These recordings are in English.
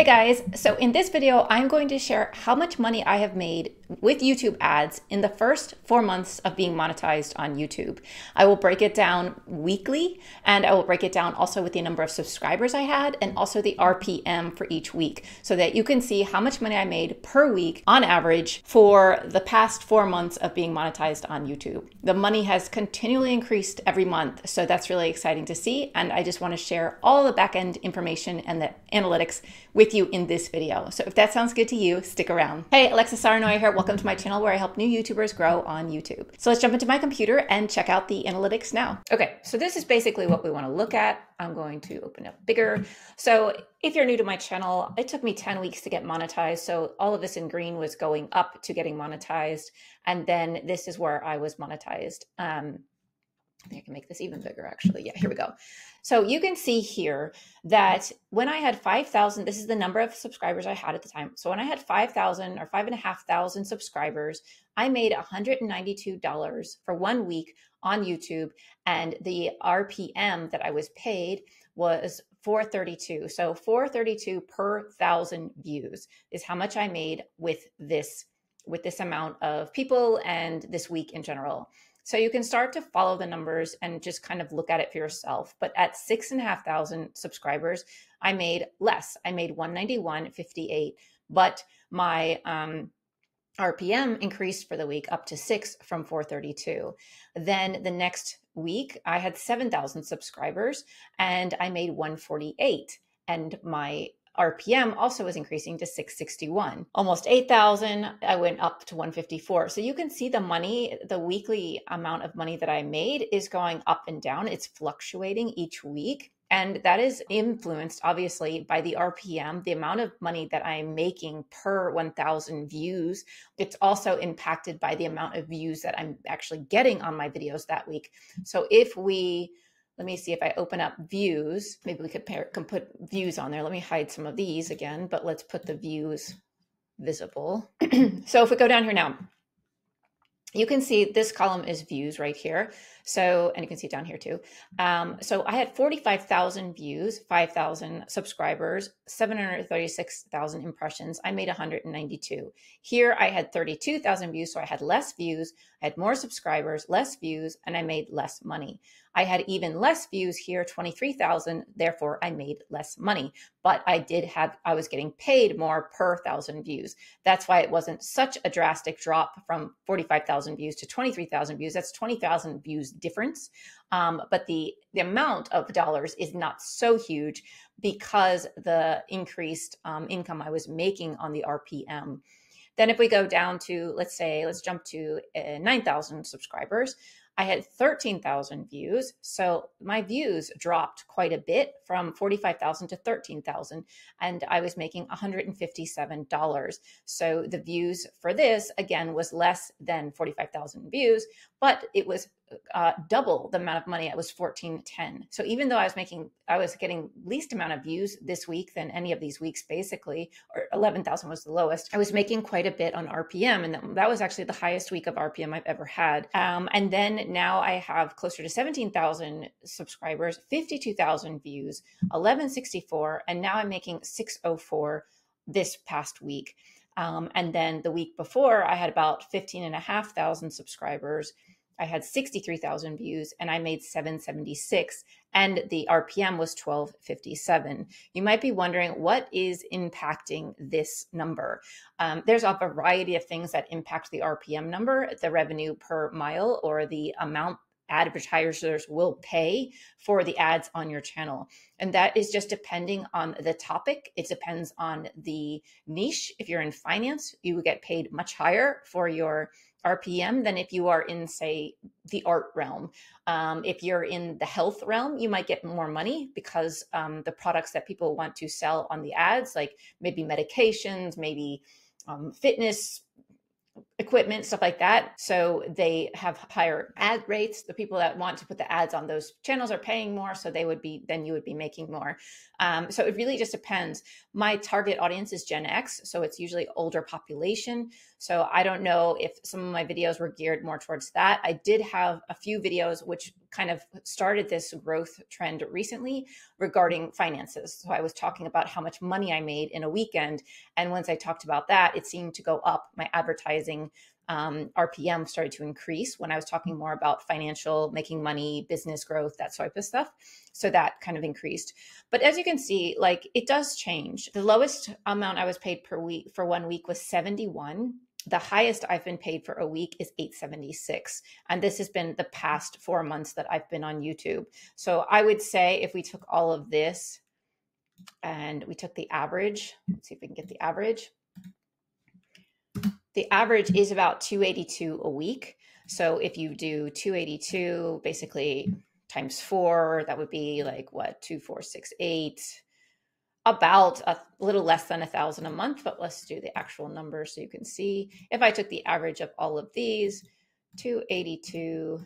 Hey guys, so in this video, I'm going to share how much money I have made with YouTube ads in the first 4 months of being monetized on YouTube. I will break it down weekly, and I will break it down also with the number of subscribers I had and also the RPM for each week so that you can see how much money I made per week on average for the past 4 months of being monetized on YouTube. The money has continually increased every month, so that's really exciting to see, and I just want to share all the back-end information and the analytics with you in this video. So if that sounds good to you, stick around. Hey, Saarenoja here. Welcome to my channel where I help new YouTubers grow on YouTube. So let's jump into my computer and check out the analytics now. Okay, so this is basically what we want to look at. I'm going to open up bigger. So if you're new to my channel, it took me 10 weeks to get monetized. So all of this in green was going up to getting monetized. And then this is where I was monetized. I think I can make this even bigger, actually. Yeah, here we go. So you can see here that when I had 5,000, this is the number of subscribers I had at the time. So when I had 5,000 or 5,500 subscribers, I made $192 for 1 week on YouTube. And the RPM that I was paid was $4.32. So $4.32 per 1,000 views is how much I made with this amount of people and this week in general. So you can start to follow the numbers and just kind of look at it for yourself. But at 6,500 subscribers, I made less. I made $191.58, but my RPM increased for the week up to 6 from 432. Then the next week, I had 7,000 subscribers and I made 148, and my RPM also was increasing to 661. Almost 8,000, I went up to 154. So you can see the money, the weekly amount of money that I made is going up and down. It's fluctuating each week. And that is influenced, obviously, by the RPM, the amount of money that I'm making per 1,000 views. It's also impacted by the amount of views that I'm actually getting on my videos that week. So let me see if I open up views. Maybe we can put views on there. Let me hide some of these again, but let's put the views visible. So if we go down here now, you can see this column is views right here. So, and you can see it down here too. So I had 45,000 views, 5,000 subscribers, 736,000 impressions. I made 192. Here I had 32,000 views. So I had less views, I had more subscribers, less views, and I made less money. I had even less views here, 23,000. Therefore I made less money, but I was getting paid more per 1,000 views. That's why it wasn't such a drastic drop from 45,000 views to 23,000 views. That's 20,000 views difference. But the amount of dollars is not so huge because the increased income I was making on the RPM. Then if we go down to, let's jump to 9,000 subscribers, I had 13,000 views. So my views dropped quite a bit from 45,000 to 13,000, and I was making $157. So the views for this, again, was less than 45,000 views, but it was double the amount of money. It was $14.10. So even though I was getting least amount of views this week than any of these weeks, basically, or 11,000 was the lowest, I was making quite a bit on RPM. And that was actually the highest week of RPM I've ever had. And then now I have closer to 17,000 subscribers, 52,000 views, 1164. And now I'm making 604 this past week. And then the week before I had about 15,500 subscribers. I had 63,000 views and I made 776, and the RPM was 1257. You might be wondering what is impacting this number. There's a variety of things that impact the RPM number, the revenue per mile, or the amount advertisers will pay for the ads on your channel. And that is just depending on the topic. It depends on the niche. If you're in finance, you will get paid much higher for your RPM than if you are in, say, the art realm. If you're in the health realm, you might get more money because the products that people want to sell on the ads, like maybe medications, maybe fitness equipment, stuff like that. So they have higher ad rates. The people that want to put the ads on those channels are paying more. So then you would be making more. So it really just depends. My target audience is Gen X. So it's usually older population. So I don't know if some of my videos were geared more towards that. I did have a few videos which kind of started this growth trend recently regarding finances. So I was talking about how much money I made in a weekend. And once I talked about that, it seemed to go up. My advertising RPM started to increase when I was talking more about financial, making money, business growth, that type of stuff. So that kind of increased. But as you can see, like it does change. The lowest amount I was paid per week for 1 week was 71. The highest I've been paid for a week is 876. And this has been the past 4 months that I've been on YouTube. So I would say if we took all of this and we took the average, let's see if we can get the average. The average is about 282 a week. So if you do 282 basically times 4, that would be like what, 2468, about a little less than 1,000 a month. But let's do the actual numbers so you can see. If I took the average of all of these, 282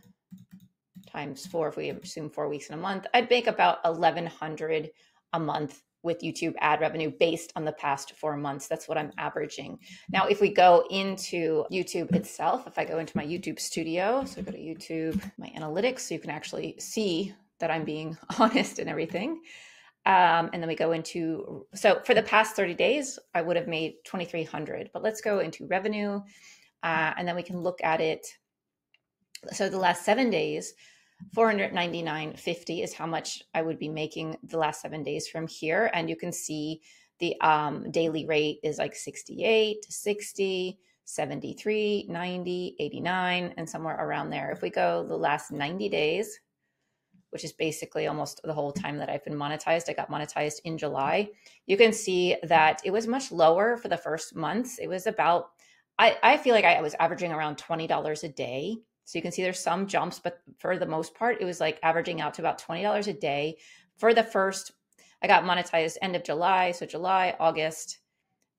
times 4, if we assume 4 weeks in a month, I'd make about 1,100 a month with YouTube ad revenue based on the past 4 months. That's what I'm averaging. Now, if we go into YouTube itself, if I go into my YouTube studio, so go to YouTube, my analytics, so you can actually see that I'm being honest and everything. And then we go into, so for the past 30 days, I would have made 2,300, but let's go into revenue. And then we can look at it. So the last 7 days, 499.50 is how much I would be making the last 7 days from here. And you can see the daily rate is like 68, 60, 73, 90, 89, and somewhere around there. If we go the last 90 days, which is basically almost the whole time that I've been monetized, I got monetized in July, you can see that it was much lower for the first months. It was about, I feel like I was averaging around $20 a day. So you can see there's some jumps, but for the most part, it was like averaging out to about $20 a day. For the first, I got monetized end of July. So July, August,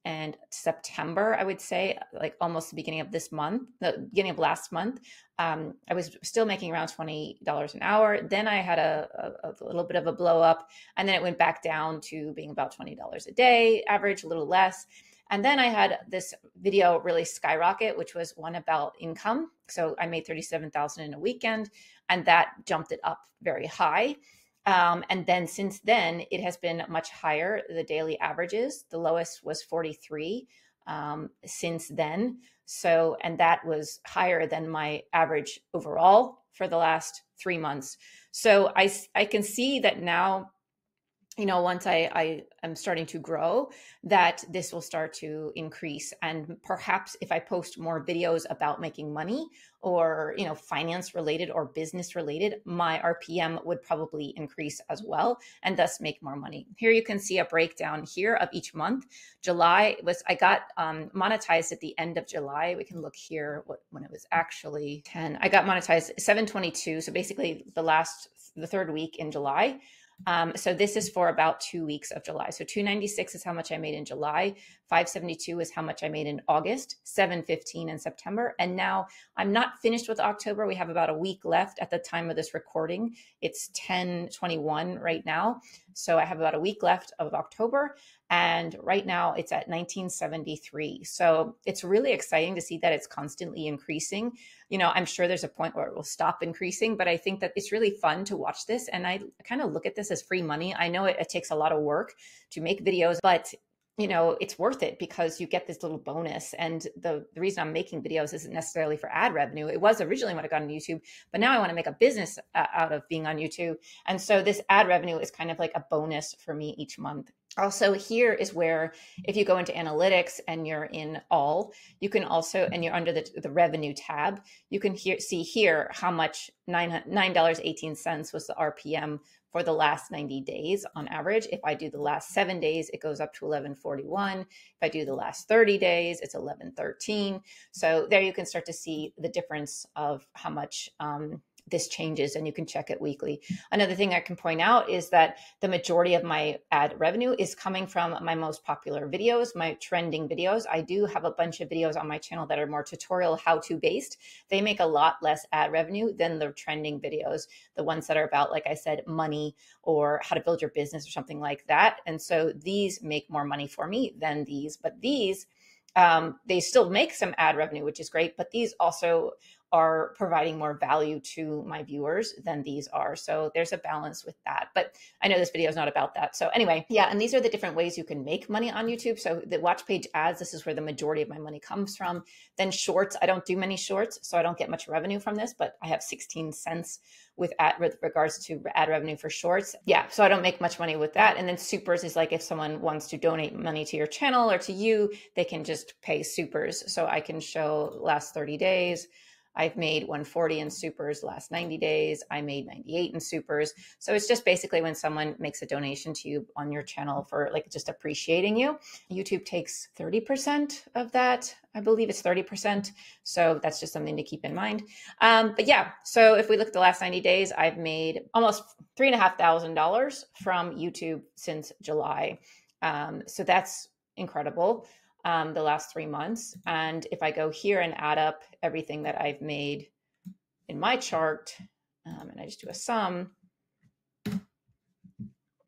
and September, I would say, like almost the beginning of this month, the beginning of last month, I was still making around $20 an hour. Then I had a little bit of a blow up, and then it went back down to being about $20 a day, average, a little less. And then I had this video really skyrocket, which was one about income. So I made $37,000 in a weekend, and that jumped it up very high. And then since then, it has been much higher, the daily averages. The lowest was 43 since then. So, and that was higher than my average overall for the last 3 months. So I can see that now, you know, once I am starting to grow, that this will start to increase. And perhaps if I post more videos about making money or, you know, finance related or business related, my RPM would probably increase as well and thus make more money. Here you can see a breakdown here of each month. July was, I got monetized at the end of July. We can look here when it was actually 10. I got monetized 7/22. So basically the third week in July. So this is for about 2 weeks of July. So 296 is how much I made in July. 572 is how much I made in August, 715 in September. And now I'm not finished with October. We have about a week left at the time of this recording. It's 10/21 right now. So I have about a week left of October. And right now it's at 1973. So it's really exciting to see that it's constantly increasing. You know, I'm sure there's a point where it will stop increasing, but I think that it's really fun to watch this. And I kind of look at this as free money. I know it takes a lot of work to make videos, but you know, it's worth it because you get this little bonus. And the reason I'm making videos isn't necessarily for ad revenue. It was originally when I got on YouTube, but now I want to make a business out of being on YouTube. And so this ad revenue is kind of like a bonus for me each month. Also, here is where if you go into analytics and you're in all, you can also, and you're under the revenue tab, you can see here how much $9.18 was the RPM for the last 90 days on average. If I do the last 7 days, it goes up to 1141. If I do the last 30 days, it's 1113. So there you can start to see the difference of how much this changes, and you can check it weekly. Another thing I can point out is that the majority of my ad revenue is coming from my most popular videos, my trending videos. I do have a bunch of videos on my channel that are more tutorial, how-to based. They make a lot less ad revenue than the trending videos, the ones that are about, like I said, money or how to build your business or something like that. And so these make more money for me than these, but these, they still make some ad revenue, which is great, but these also are providing more value to my viewers than these are. So there's a balance with that. But I know this video is not about that. So anyway, yeah, and these are the different ways you can make money on YouTube. So the watch page ads, this is where the majority of my money comes from. Then shorts, I don't do many shorts, so I don't get much revenue from this, but I have 16 cents with regards to ad revenue for shorts. Yeah, so I don't make much money with that. And then supers is like if someone wants to donate money to your channel or to you, they can just pay supers. So I can show last 30 days. I've made 140 in supers last 90 days. I made 98 in supers. So it's just basically when someone makes a donation to you on your channel for like just appreciating you. YouTube takes 30% of that. I believe it's 30%. So that's just something to keep in mind. But yeah, so if we look at the last 90 days, I've made almost $3,500 from YouTube since July. So that's incredible. The last 3 months. And if I go here and add up everything that I've made in my chart, and I just do a sum,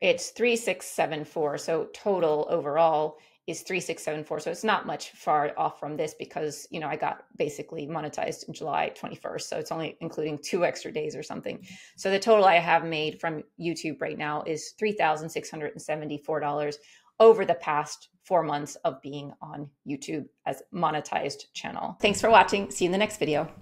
it's 3,674. So total overall is 3,674. So it's not much far off from this because, you know, I got basically monetized in July 21st. So it's only including 2 extra days or something. So the total I have made from YouTube right now is $3,674 over the past 4 months of being on YouTube as monetized channel. Thanks for watching. See you in the next video.